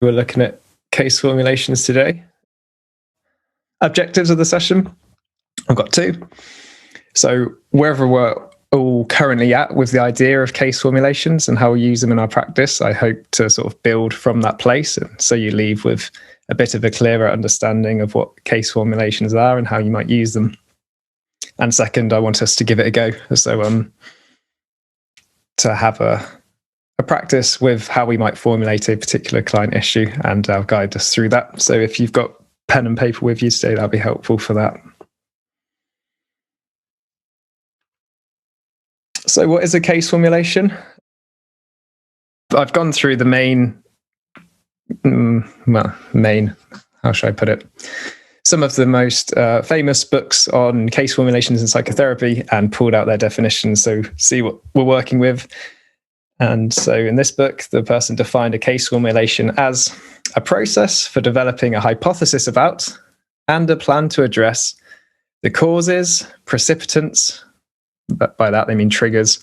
We're looking at case formulations today. Objectives of the session, I've got two. So wherever we're all currently at with the idea of case formulations and how we use them in our practice, I hope to sort of build from that place. And so you leave with a bit of a clearer understanding of what case formulations are and how you might use them. And second, I want us to give it a go. So to have a practice with how we might formulate a particular client issue, and I'll guide us through that. So if you've got pen and paper with you today, that'll be helpful for that. So what is a case formulation? I've gone through the main, how should I put it? Some of the most famous books on case formulations in psychotherapy and pulled out their definitions. So see what we're working with. And so in this book, the person defined a case formulation as a process for developing a hypothesis about and a plan to address the causes, precipitants, but by that they mean triggers,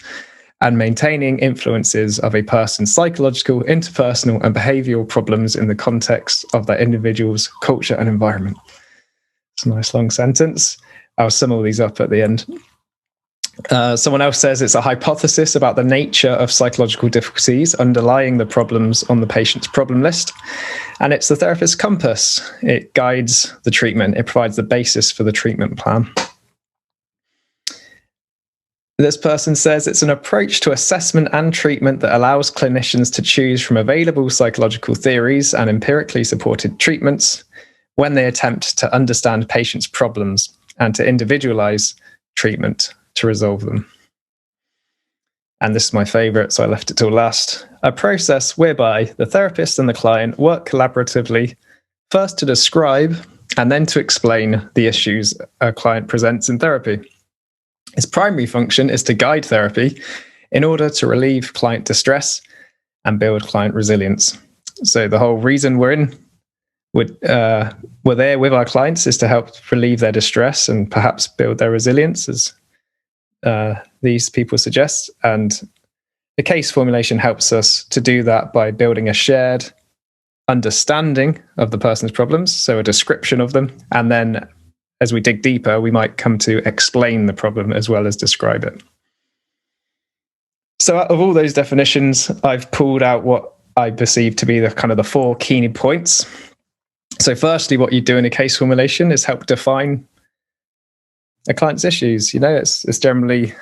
and maintaining influences of a person's psychological, interpersonal, and behavioral problems in the context of that individual's culture and environment. It's a nice long sentence. I'll sum all these up at the end. Someone else says it's a hypothesis about the nature of psychological difficulties underlying the problems on the patient's problem list. And it's the therapist's compass. It guides the treatment. It provides the basis for the treatment plan. This person says it's an approach to assessment and treatment that allows clinicians to choose from available psychological theories and empirically supported treatments when they attempt to understand patients' problems and to individualize treatment to resolve them. And this is my favorite, so I left it till last. A process whereby the therapist and the client work collaboratively, first to describe and then to explain the issues a client presents in therapy. Its primary function is to guide therapy in order to relieve client distress and build client resilience. So the whole reason we're there with our clients is to help relieve their distress and perhaps build their resilience, as these people suggest. And the case formulation helps us to do that by building a shared understanding of the person's problems, so a description of them, and then as we dig deeper, we might come to explain the problem as well as describe it. So out of all those definitions, I've pulled out what I perceive to be the kind of the four key points. So firstly, what you do in a case formulation is help define a client's issues. It's generally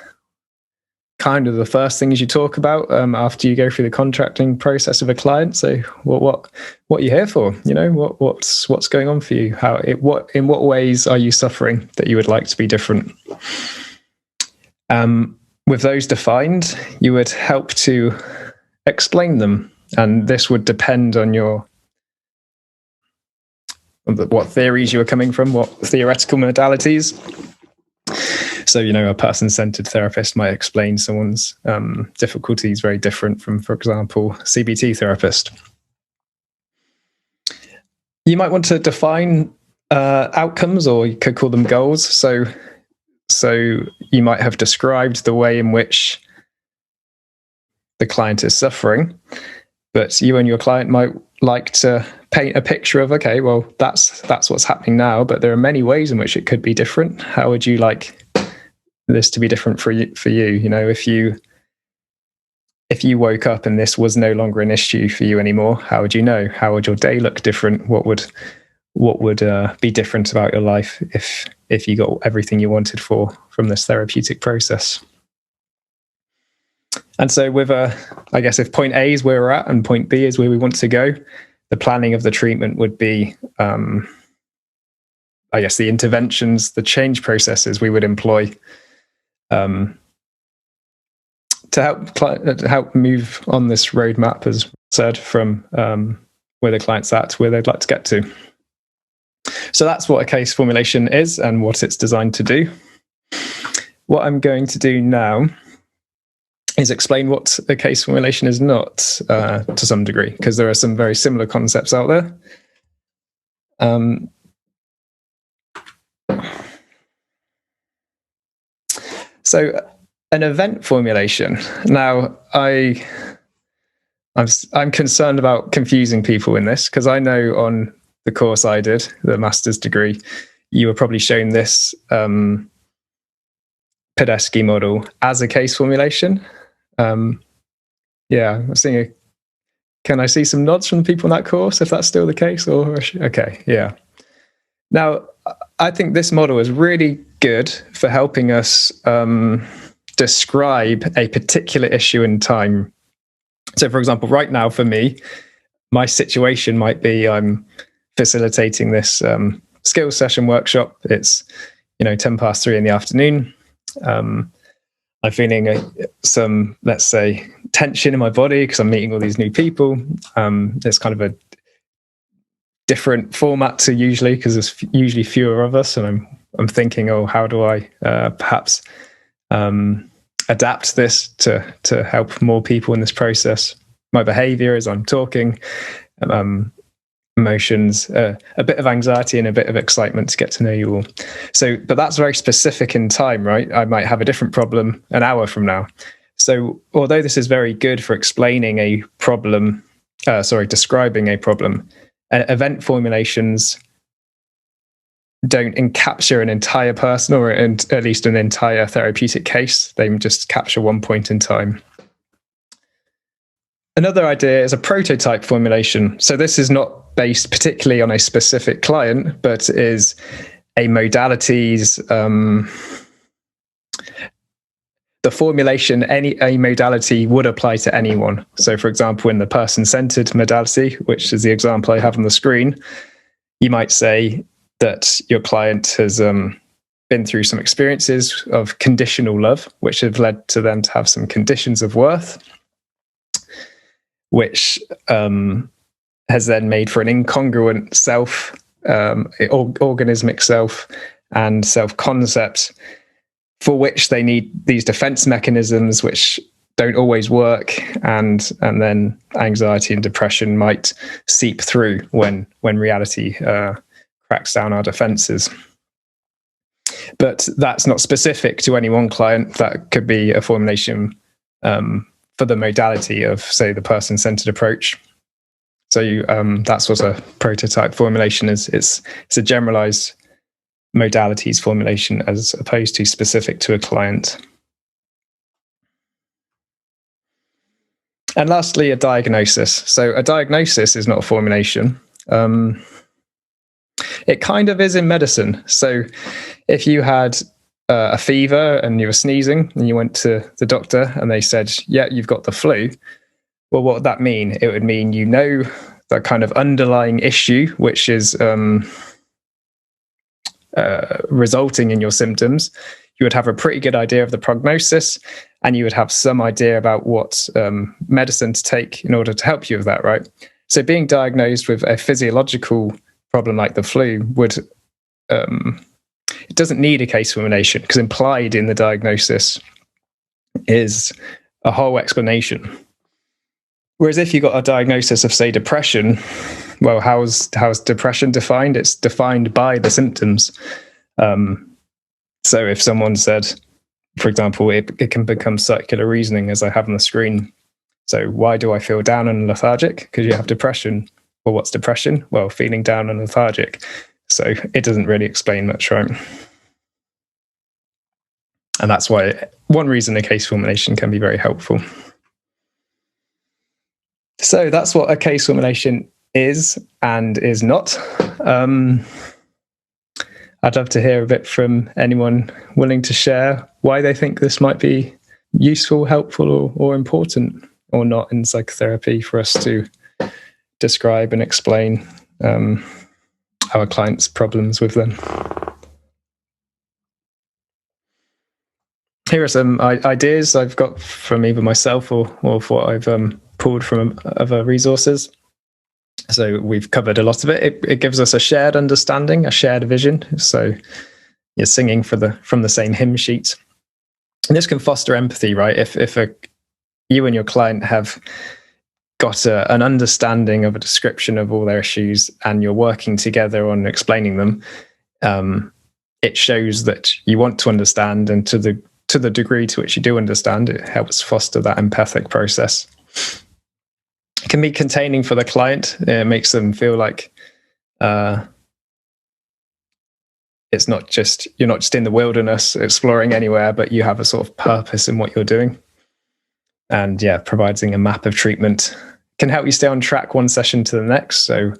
kind of the first things you talk about after you go through the contracting process of a client. So what are you here for? What's going on for you? In what ways are you suffering that you would like to be different? With those defined, you would help to explain them, and this would depend on what theories you are coming from, what theoretical modalities. So, a person-centered therapist might explain someone's difficulties very different from, for example, a CBT therapist. You might want to define outcomes, or you could call them goals. So you might have described the way in which the client is suffering, but you and your client might like to paint a picture of, okay, well, that's what's happening now, but there are many ways in which it could be different. How would you like this to be different for you? If you woke up and this was no longer an issue for you anymore, how would you know? How would your day look different? What would be different about your life if you got everything you wanted from this therapeutic process? And so I guess if point A is where we're at and point B is where we want to go, the planning of the treatment would be, the interventions, the change processes we would employ to help move on this roadmap, as said, from where the client's at to where they'd like to get to. So that's what a case formulation is and what it's designed to do. What I'm going to do now is explain what a case formulation is not, to some degree, because there are some very similar concepts out there. So an event formulation. Now, I I'm concerned about confusing people in this, because I know on the course I did, the master's degree, you were probably shown this Podesky model as a case formulation. Yeah, I'm seeing can I see some nods from people in that course if that's still the case? Or okay, yeah. Now, I think this model is really good for helping us describe a particular issue in time. So, for example, right now for me, my situation might be I'm facilitating this skills session workshop. It's 3:10 in the afternoon. I'm feeling some, let's say, tension in my body because I'm meeting all these new people. It's kind of a different format to usually, because there's usually fewer of us, and I'm thinking, oh, how do I perhaps adapt this to help more people in this process? My behavior as I'm talking, emotions, a bit of anxiety and a bit of excitement to get to know you all. So, but that's very specific in time, right? I might have a different problem an hour from now. So although this is very good for explaining a problem, describing a problem, event formulations don't encapture an entire person, or at least an entire therapeutic case. They just capture one point in time. Another idea is a prototype formulation. So this is not based particularly on a specific client, but is a modalities, the formulation, a modality would apply to anyone. So for example, in the person-centered modality, which is the example I have on the screen, you might say that your client has been through some experiences of conditional love, which have led to them to have some conditions of worth, which has then made for an incongruent self, organismic self, and self-concept, for which they need these defense mechanisms which don't always work, and then anxiety and depression might seep through when reality cracks down our defenses. But that's not specific to any one client. That could be a formulation for the modality of, say, the person-centered approach. So that's what a prototype formulation is. It's a generalized modalities formulation as opposed to specific to a client. And lastly, a diagnosis. So a diagnosis is not a formulation. It kind of is in medicine. So if you had a fever and you were sneezing and you went to the doctor and they said, yeah, you've got the flu. Well, what would that mean? It would mean that kind of underlying issue, which is resulting in your symptoms. You would have a pretty good idea of the prognosis, and you would have some idea about what medicine to take in order to help you with that, right? So being diagnosed with a physiological problem like the flu would, it doesn't need a case formulation, because implied in the diagnosis is a whole explanation. Whereas if you got a diagnosis of, say, depression, well, how's depression defined? It's defined by the symptoms. So if someone said, for example, it can become circular reasoning, as I have on the screen. So why do I feel down and lethargic? Because you have depression. Well, what's depression? Well, feeling down and lethargic. So it doesn't really explain much, right? And that's why one reason a case formulation can be very helpful. So that's what a case formulation is and is not. I'd love to hear a bit from anyone willing to share why they think this might be useful, helpful, or important, or not in psychotherapy, for us to describe and explain our clients' problems with them. Here are some ideas I've got from either myself or what I've pulled from other resources. So we've covered a lot of it. It gives us a shared understanding, a shared vision. So you're singing from the same hymn sheet. And this can foster empathy, right? If you and your client have got an understanding of a description of all their issues, and you're working together on explaining them, it shows that you want to understand, and to the degree to which you do understand, it helps foster that empathic process. It can be containing for the client. It makes them feel like it's not just, you're not just in the wilderness exploring anywhere, but you have a sort of purpose in what you're doing. And yeah, providing a map of treatment can help you stay on track one session to the next. So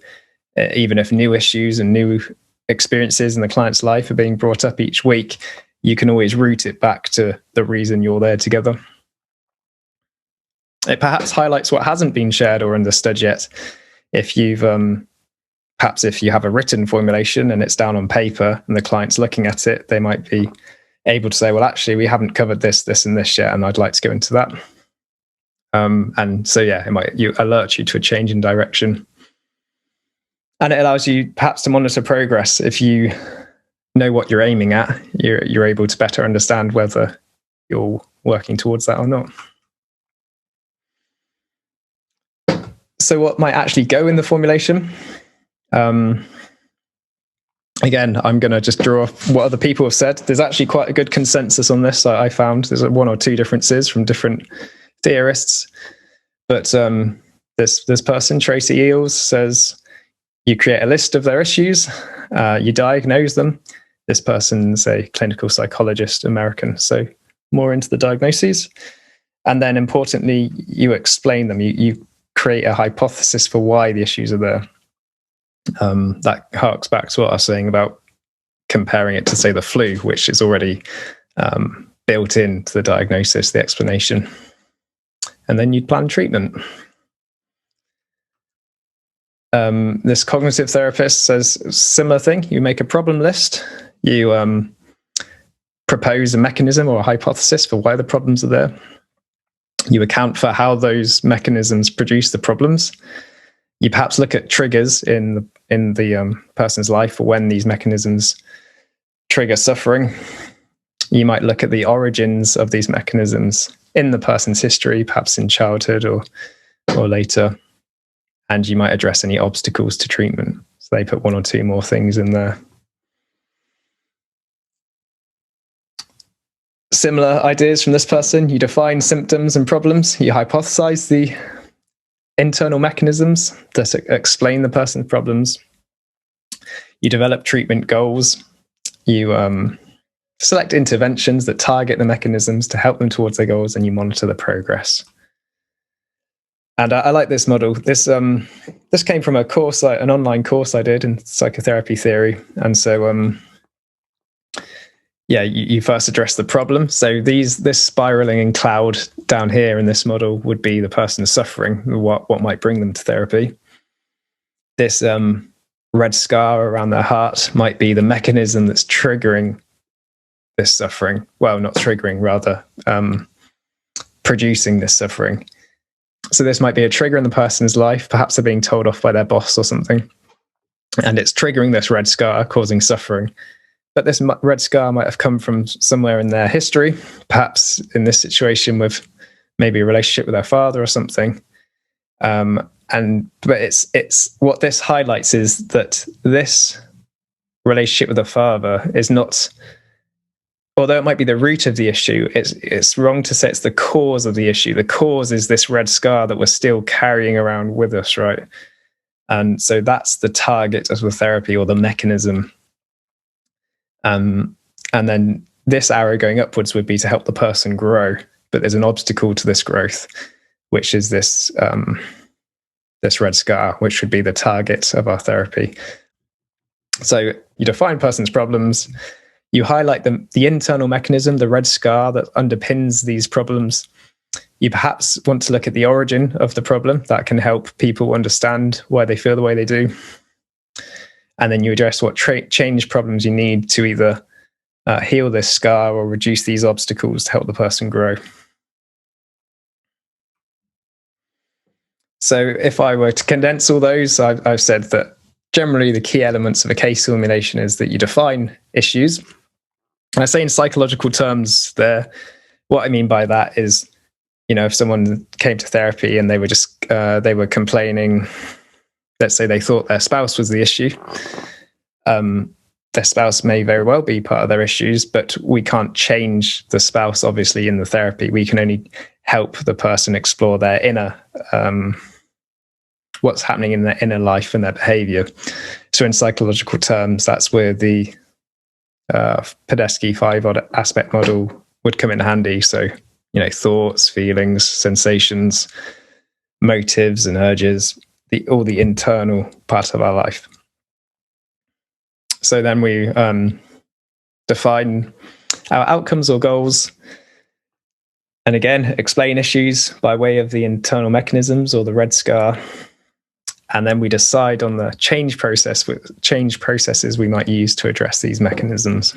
even if new issues and new experiences in the client's life are being brought up each week, you can always route it back to the reason you're there together. It perhaps highlights what hasn't been shared or understood yet. If you've perhaps if you have a written formulation and it's down on paper and the client's looking at it, they might be able to say, well, actually, we haven't covered this, this, and this yet, and I'd like to go into that. And so, yeah, it might alert you to a change in direction. And it allows you perhaps to monitor progress. If you know what you're aiming at, you're able to better understand whether you're working towards that or not. So what might actually go in the formulation? Again, I'm going to just draw what other people have said. There's actually quite a good consensus on this. I found there's one or two differences from different theorists. But this person, Tracy Eales, says you create a list of their issues, you diagnose them. This person's a clinical psychologist, American, so more into the diagnoses. And then importantly, you explain them. You create a hypothesis for why the issues are there. That harks back to what I was saying about comparing it to, say, the flu, which is already built into the diagnosis, the explanation. And then you'd plan treatment. This cognitive therapist says a similar thing. You make a problem list. You propose a mechanism or a hypothesis for why the problems are there. You account for how those mechanisms produce the problems. You perhaps look at triggers in the person's life for when these mechanisms trigger suffering. You might look at the origins of these mechanisms in the person's history, perhaps in childhood or later. And you might address any obstacles to treatment. So they put one or two more things in there. Similar ideas from this person. You define symptoms and problems. You hypothesize the internal mechanisms that explain the person's problems. You develop treatment goals. You select interventions that target the mechanisms to help them towards their goals, and you monitor the progress. And I like this model. This came from a course, an online course I did in psychotherapy theory. And so, yeah, you first address the problem. So this spiraling in cloud down here in this model would be the person suffering, what might bring them to therapy. This red scar around their heart might be the mechanism that's triggering this suffering. Well, not triggering, rather producing this suffering. So this might be a trigger in the person's life. Perhaps they're being told off by their boss or something, and it's triggering this red scar, causing suffering. But this red scar might have come from somewhere in their history, perhaps in this situation with maybe a relationship with their father or something. But it's what this highlights is that this relationship with the father is not, although it might be the root of the issue, it's wrong to say it's the cause of the issue. The cause is this red scar that we're still carrying around with us, right? And so that's the target of the therapy, or the mechanism. And then this arrow going upwards would be to help the person grow. But there's an obstacle to this growth, which is this red scar, which would be the target of our therapy. So you define person's problems. You highlight the internal mechanism, the red scar that underpins these problems. You perhaps want to look at the origin of the problem. That can help people understand why they feel the way they do. And then you address what change problems you need to either heal this scar or reduce these obstacles to help the person grow. So if I were to condense all those, I've said that generally the key elements of a case formulation is that you define issues. And I say in psychological terms there, what I mean by that is, if someone came to therapy and they were just, they were complaining, let's say they thought their spouse was the issue. Their spouse may very well be part of their issues, but we can't change the spouse, obviously, in the therapy. We can only help the person explore their inner what's happening in their inner life and their behavior. So in psychological terms, that's where the Podesky 5 aspect model would come in handy. So, thoughts, feelings, sensations, motives and urges, all the internal part of our life. So then we define our outcomes or goals, and again, explain issues by way of the internal mechanisms or the red scar. And then we decide on the change processes we might use to address these mechanisms.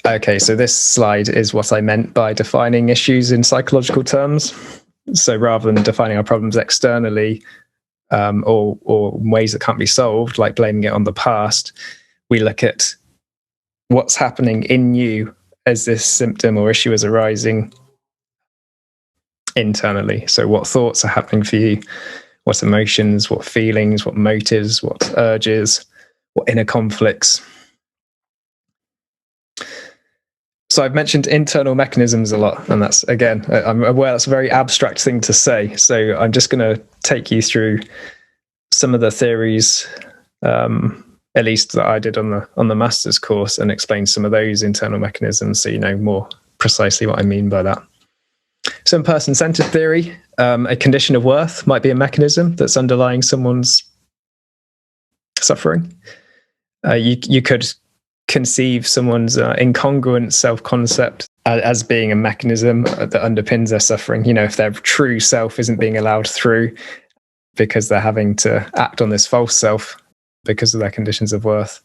Okay, so this slide is what I meant by defining issues in psychological terms. So rather than defining our problems externally or ways that can't be solved, like blaming it on the past, we look at what's happening in you as this symptom or issue is arising internally. So what thoughts are happening for you, what emotions, what feelings, what motives, what urges, what inner conflicts. So I've mentioned internal mechanisms a lot, and that's, again, I'm aware that's a very abstract thing to say. So I'm just going to take you through some of the theories, at least that I did on the master's course, and explain some of those internal mechanisms so you know more precisely what I mean by that. So in person-centered theory, a condition of worth might be a mechanism that's underlying someone's suffering. You could conceive someone's incongruent self-concept as being a mechanism that underpins their suffering. If their true self isn't being allowed through because they're having to act on this false self because of their conditions of worth.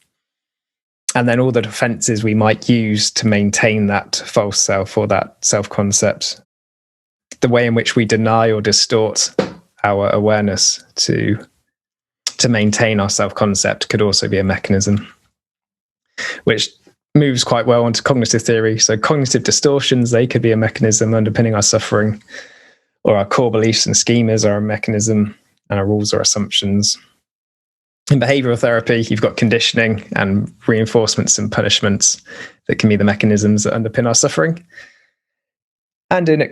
And then all the defenses we might use to maintain that false self or that self-concept, the way in which we deny or distort our awareness to maintain our self-concept could also be a mechanism, which moves quite well onto cognitive theory. So cognitive distortions, they could be a mechanism underpinning our suffering, or our core beliefs and schemas are a mechanism, and our rules or assumptions. In behavioral therapy, you've got conditioning and reinforcements and punishments that can be the mechanisms that underpin our suffering. And in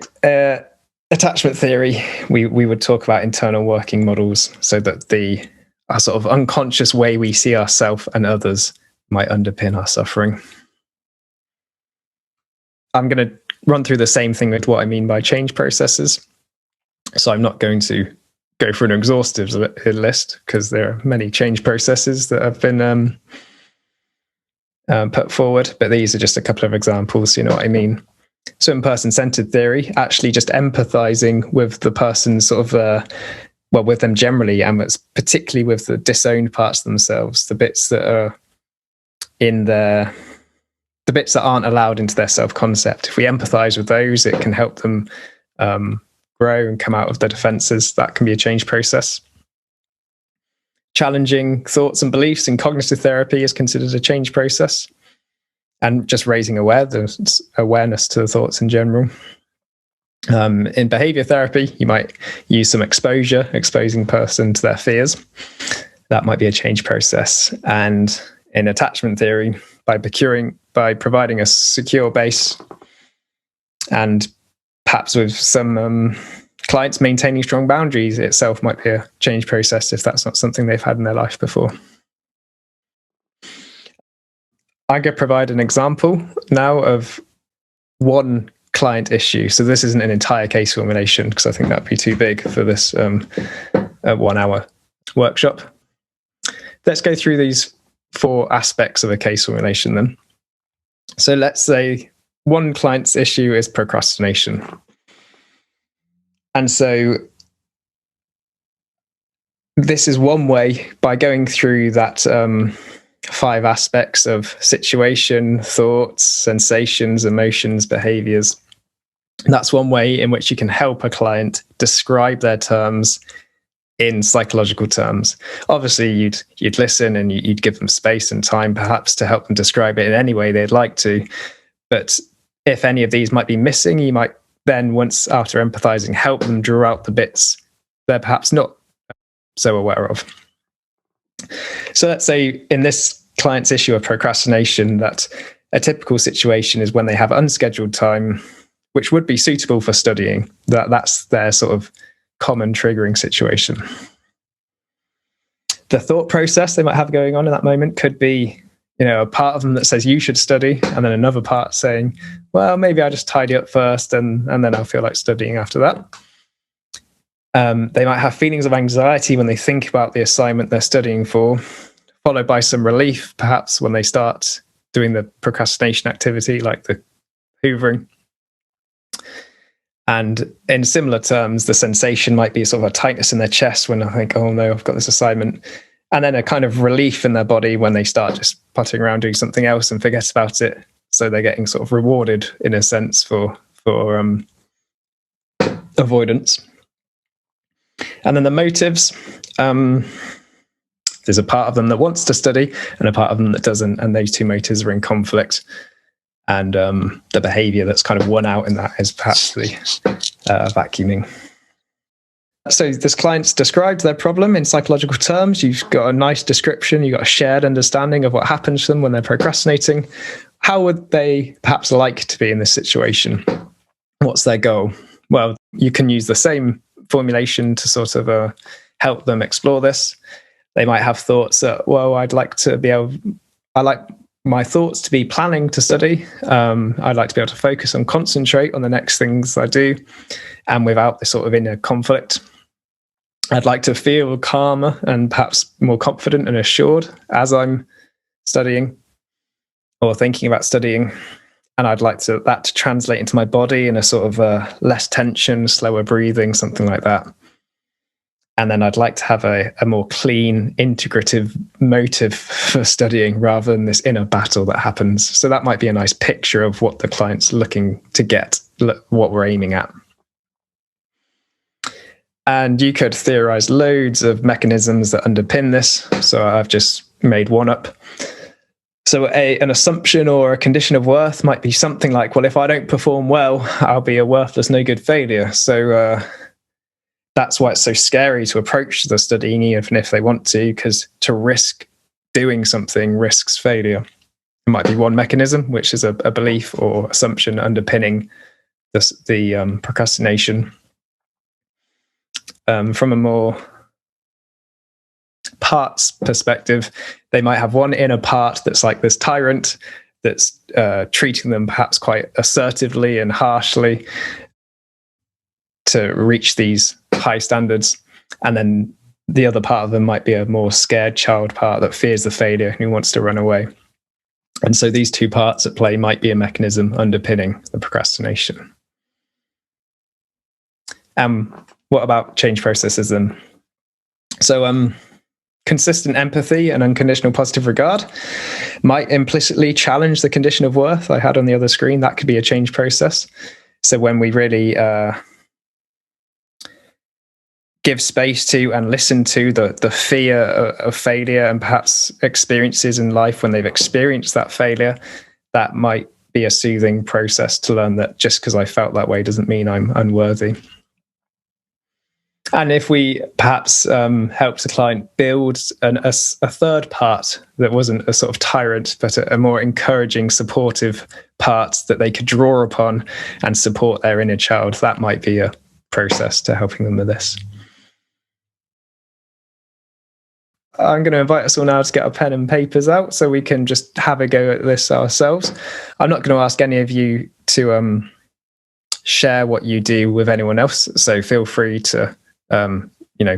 attachment theory, we would talk about internal working models, so that our sort of unconscious way we see ourselves and others might underpin our suffering. I'm going to run through the same thing with what I mean by change processes. So I'm not going to go for an exhaustive list, because there are many change processes that have been put forward, but these are just a couple of examples, you know what I mean. So in person-centered theory, actually just empathizing with the person sort of, with them generally, and it's particularly with the disowned parts of themselves, the bits that are the bits that aren't allowed into their self-concept. If we empathize with those, it can help them grow and come out of their defenses. That can be a change process. Challenging thoughts and beliefs in cognitive therapy is considered a change process, and just raising awareness to the thoughts in general. In behavior therapy, you might use some exposure, exposing a person to their fears. That might be a change process. And in attachment theory, by providing a secure base, and perhaps with some clients maintaining strong boundaries itself might be a change process if that's not something they've had in their life before. I'm going to provide an example now of one client issue. So this isn't an entire case formulation, because I think that'd be too big for this 1 hour workshop. Let's go through these 4 aspects of a case formulation then. So let's say one client's issue is procrastination. And so this is one way, by going through that 5 aspects of situation, thoughts, sensations, emotions, behaviors. That's one way in which you can help a client describe their terms in psychological terms. Obviously, you'd listen and you'd give them space and time perhaps to help them describe it in any way they'd like to. But if any of these might be missing, you might then, once after empathizing, help them draw out the bits they're perhaps not so aware of. So let's say in this client's issue of procrastination, that a typical situation is when they have unscheduled time, which would be suitable for studying. That's their sort of common triggering situation. The thought process they might have going on in that moment could be, a part of them that says you should study, and then another part saying, well, maybe I'll just tidy up first and then I'll feel like studying after that. They might have feelings of anxiety when they think about the assignment they're studying for, followed by some relief, perhaps, when they start doing the procrastination activity, like the hoovering. And in similar terms, the sensation might be sort of a tightness in their chest when I think, oh no, I've got this assignment. And then a kind of relief in their body when they start just putting around doing something else and forget about it. So they're getting sort of rewarded in a sense for avoidance. And then the motives, there's a part of them that wants to study and a part of them that doesn't. And those two motives are in conflict. And the behavior that's kind of won out in that is perhaps the vacuuming. So this client's described their problem in psychological terms. You've got a nice description. You've got a shared understanding of what happens to them when they're procrastinating. How would they perhaps like to be in this situation? What's their goal? Well, you can use the same formulation to sort of help them explore this. They might have thoughts that, well, I like my thoughts to be planning to study. I'd like to be able to focus and concentrate on the next things I do, and without this sort of inner conflict. I'd like to feel calmer and perhaps more confident and assured as I'm studying or thinking about studying. And I'd like that to translate into my body in a sort of less tension, slower breathing, something like that. And then I'd like to have a more clean, integrative motive for studying rather than this inner battle that happens. So that might be a nice picture of what the client's looking to get, what we're aiming at. And you could theorize loads of mechanisms that underpin this. So I've just made one up. So an assumption or a condition of worth might be something like, well, if I don't perform well, I'll be a worthless, no good failure. So that's why it's so scary to approach the studying, even if they want to, because to risk doing something risks failure. It might be one mechanism, which is a belief or assumption underpinning the procrastination. From a more parts perspective, they might have one inner part that's like this tyrant that's treating them perhaps quite assertively and harshly to reach these high standards. And then the other part of them might be a more scared child part that fears the failure and who wants to run away. And so these two parts at play might be a mechanism underpinning the procrastination. What about change processes then? So consistent empathy and unconditional positive regard might implicitly challenge the condition of worth I had on the other screen. That could be a change process. So when we really give space to and listen to the fear of failure and perhaps experiences in life when they've experienced that failure, that might be a soothing process to learn that just because I felt that way doesn't mean I'm unworthy. And if we perhaps helped the client build a third part that wasn't a sort of tyrant, but a more encouraging, supportive part that they could draw upon and support their inner child, that might be a process to helping them with this. I'm going to invite us all now to get our pen and papers out so we can just have a go at this ourselves. I'm not going to ask any of you to share what you do with anyone else, so feel free to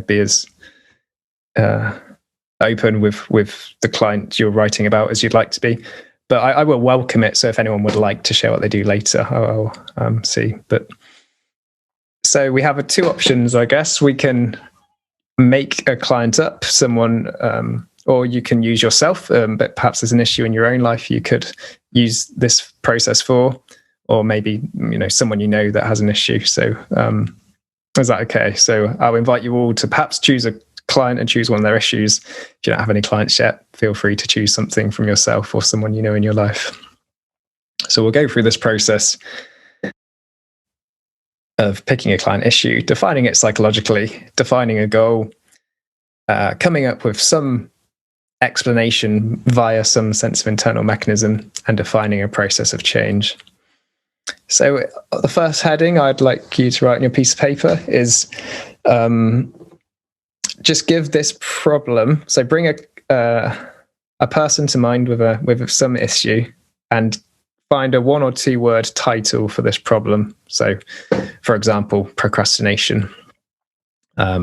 be as open with the client you're writing about as you'd like to be. But I will welcome it. So if anyone would like to share what they do later, I'll see. But so we have two options, I guess. We can make a client up, someone, or you can use yourself. But perhaps there's an issue in your own life you could use this process for, or maybe someone that has an issue. So is that okay? So I'll invite you all to perhaps choose a client and choose one of their issues. If you don't have any clients yet, feel free to choose something from yourself or someone in your life. So we'll go through this process of picking a client issue, defining it psychologically, defining a goal, coming up with some explanation via some sense of internal mechanism, and defining a process of change. So the first heading I'd like you to write on your piece of paper is just give this problem. So bring a person to mind with some issue and find a 1 or 2 word title for this problem. So, for example, procrastination. I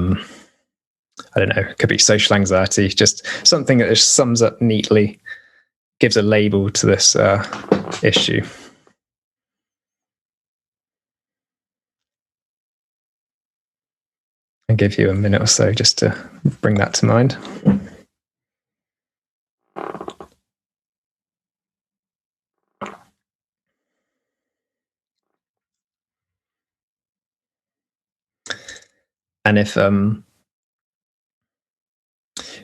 don't know, it could be social anxiety, just something that just sums up neatly, gives a label to this issue. I'll give you a minute or so just to bring that to mind. And if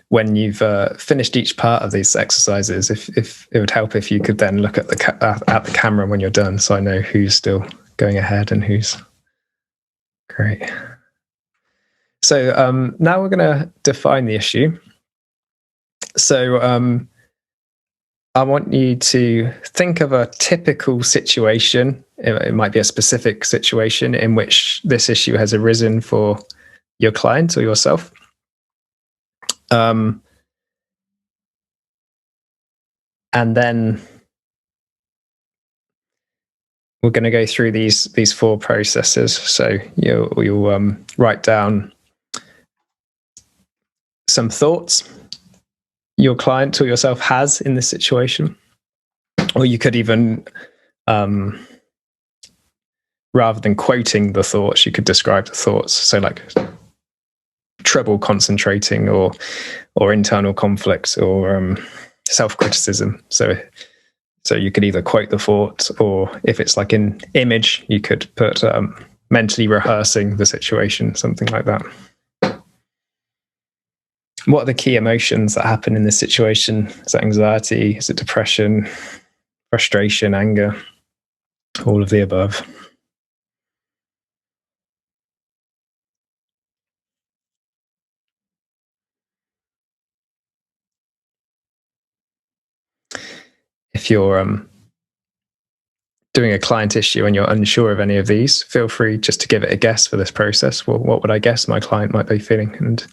when you've finished each part of these exercises, if it would help if you could then look at the camera when you're done, so I know who's still going ahead and who's great. So now we're going to define the issue. So I want you to think of a typical situation. It might be a specific situation in which this issue has arisen for your client or yourself. And then we're going to go through these 4 processes. So you'll write down some thoughts your client or yourself has in this situation, or you could even, rather than quoting the thoughts, you could describe the thoughts. So like trouble concentrating, or internal conflict, or self-criticism. So you could either quote the thought, or if it's like an image, you could put mentally rehearsing the situation, something like that. What are the key emotions that happen in this situation? Is it anxiety? Is it depression, frustration, anger? All of the above. If you're doing a client issue and you're unsure of any of these, feel free just to give it a guess for this process. Well, what would I guess my client might be feeling? And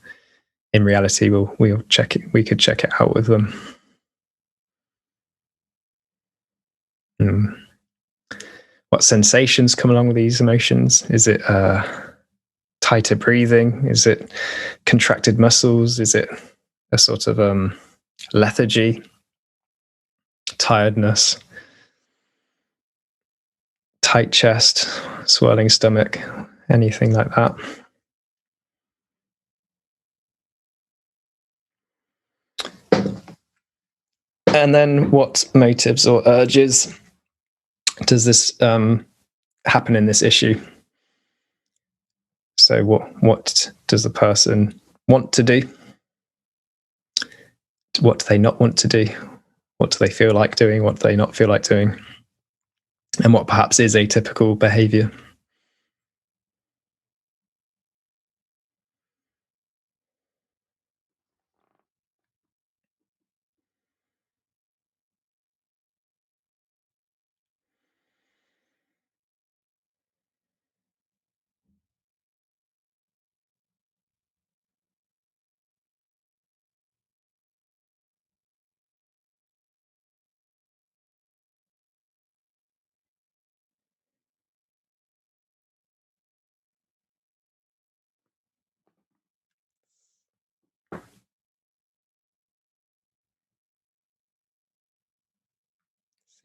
in reality, we'll check it. We could check it out with them. What sensations come along with these emotions? Is it tighter breathing? Is it contracted muscles? Is it a sort of lethargy, tiredness, tight chest, swirling stomach, anything like that? And then what motives or urges does this happen in this issue? So what does the person want to do? What do they not want to do? What do they feel like doing? What do they not feel like doing? And what perhaps is atypical behavior?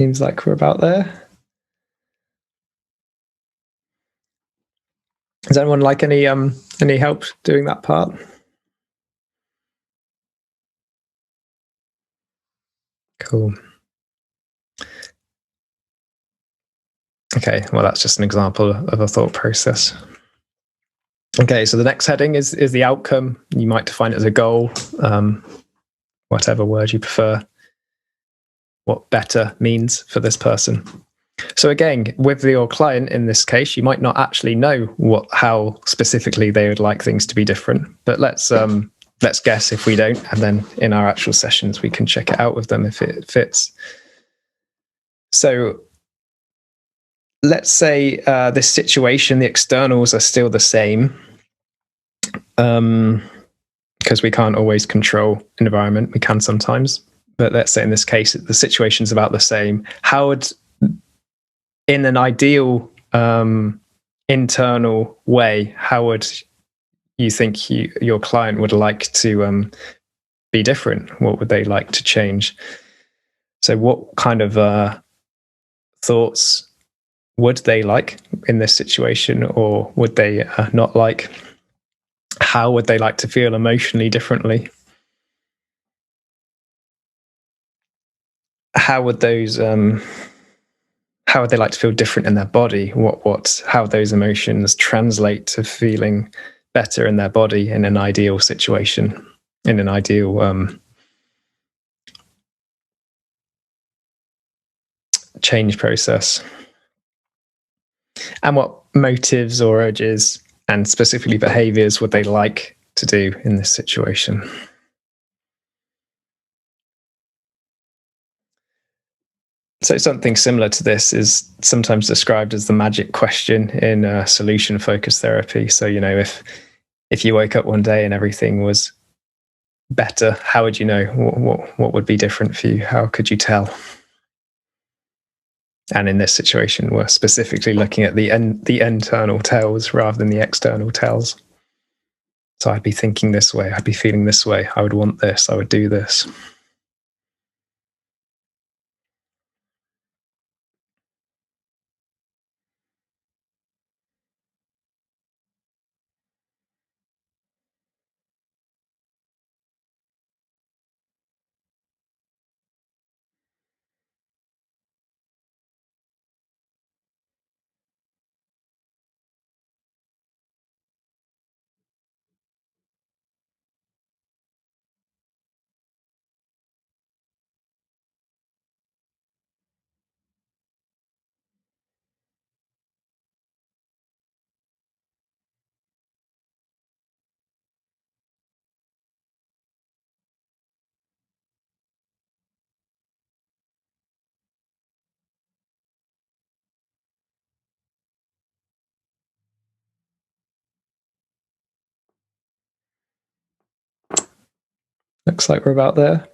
Seems like we're about there. Does anyone like any help doing that part? Cool. Okay, well, that's just an example of a thought process. Okay, so the next heading is the outcome. You might define it as a goal, whatever word you prefer, what better means for this person. So again, with your client in this case, you might not actually know how specifically they would like things to be different, but let's guess if we don't, and then in our actual sessions we can check it out with them if it fits. So let's say this situation, the externals are still the same, because we can't always control an environment. We can sometimes, but let's say in this case, the situation's about the same. How would, in an ideal internal way, how would you think your client would like to be different? What would they like to change? So what kind of thoughts would they like in this situation, or would they not like? How would they like to feel emotionally differently? How would those how would they like to feel different in their body? How those emotions translate to feeling better in their body in an ideal situation, in an ideal change process? And what motives or urges, and specifically behaviors, would they like to do in this situation? So something similar to this is sometimes described as the magic question in solution focused therapy. So, if you woke up one day and everything was better, how would you know? What would be different for you? How could you tell? And in this situation, we're specifically looking at the internal tells rather than the external tells. So I'd be thinking this way, I'd be feeling this way, I would want this, I would do this. Looks like we're about there.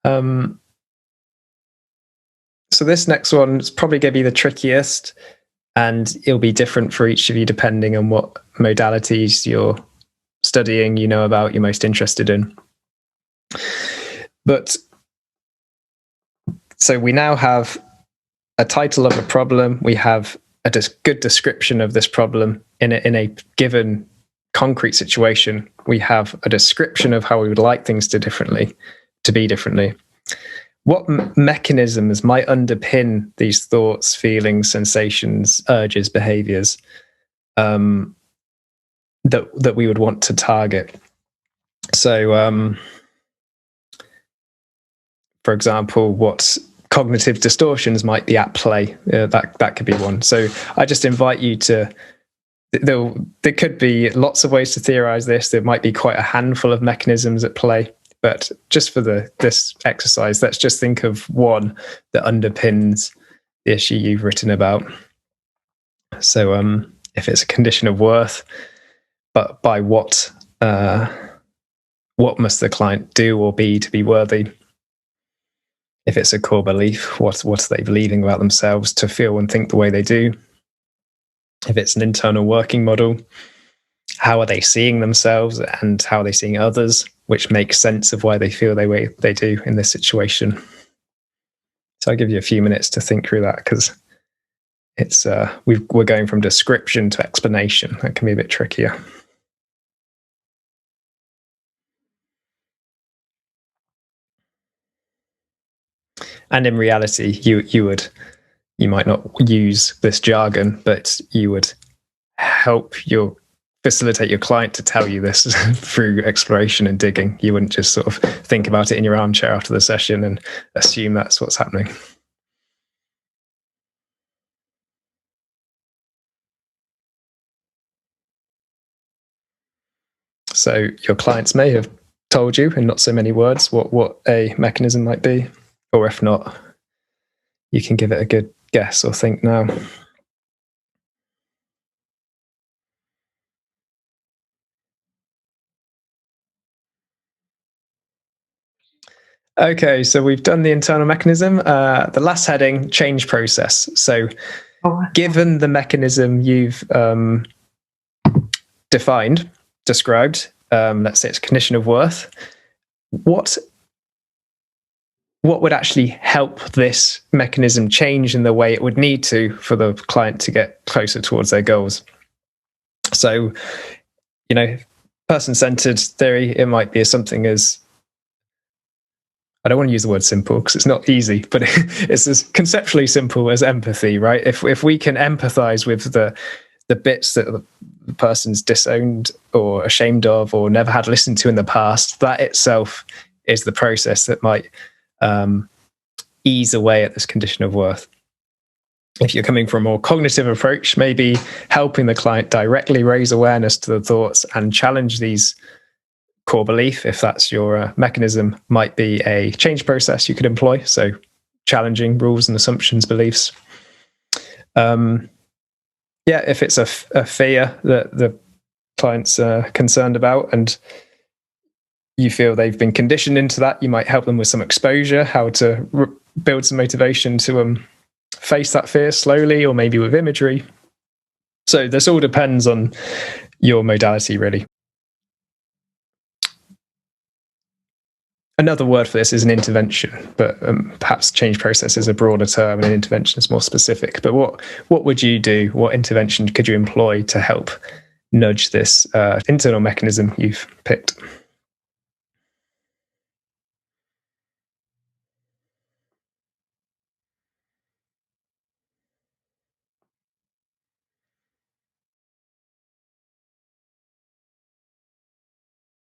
So this next one is probably going to be the trickiest, and it'll be different for each of you depending on what modalities you're studying, about, you're most interested in. But so we now have a title of a problem. We have a good description of this problem in a given concrete situation. We have a description of how we would like things to be differently. What mechanisms might underpin these thoughts, feelings, sensations, urges, behaviors that we would want to target? So, for example, what cognitive distortions might be at play? That could be one. So I just invite you to. There could be lots of ways to theorize this. There might be quite a handful of mechanisms at play. But just for this exercise, let's just think of one that underpins the issue you've written about. So if it's a condition of worth, but by what must the client do or be to be worthy? If it's a core belief, what are they believing about themselves to feel and think the way they do? If it's an internal working model, how are they seeing themselves and how are they seeing others, which makes sense of why they feel the way they do in this situation. So I'll give you a few minutes to think through that, because it's we're going from description to explanation. That can be a bit trickier. And in reality, you might not use this jargon, but you would facilitate your client to tell you this through exploration and digging. You wouldn't just sort of think about it in your armchair after the session and assume that's what's happening. So your clients may have told you in not so many words what a mechanism might be, or if not, you can give it a good guess or think now? Okay, so we've done the internal mechanism. The last heading, change process. So given the mechanism you've described, let's say it's condition of worth, what would actually help this mechanism change in the way it would need to for the client to get closer towards their goals? So, person-centered theory, it might be something as, I don't want to use the word simple because it's not easy, but it's as conceptually simple as empathy, right? If we can empathize with the bits that the person's disowned or ashamed of or never had listened to in the past, that itself is the process that might ease away at this condition of worth. If you're coming from a more cognitive approach, maybe helping the client directly raise awareness to the thoughts and challenge these core belief, if that's your mechanism, might be a change process you could employ. So challenging rules and assumptions, beliefs. If it's a fear that the client's concerned about and you feel they've been conditioned into that, you might help them with some exposure, how to build some motivation to face that fear slowly, or maybe with imagery. So this all depends on your modality, really. Another word for this is an intervention, but perhaps change process is a broader term and an intervention is more specific. But what would you do? What intervention could you employ to help nudge this internal mechanism you've picked?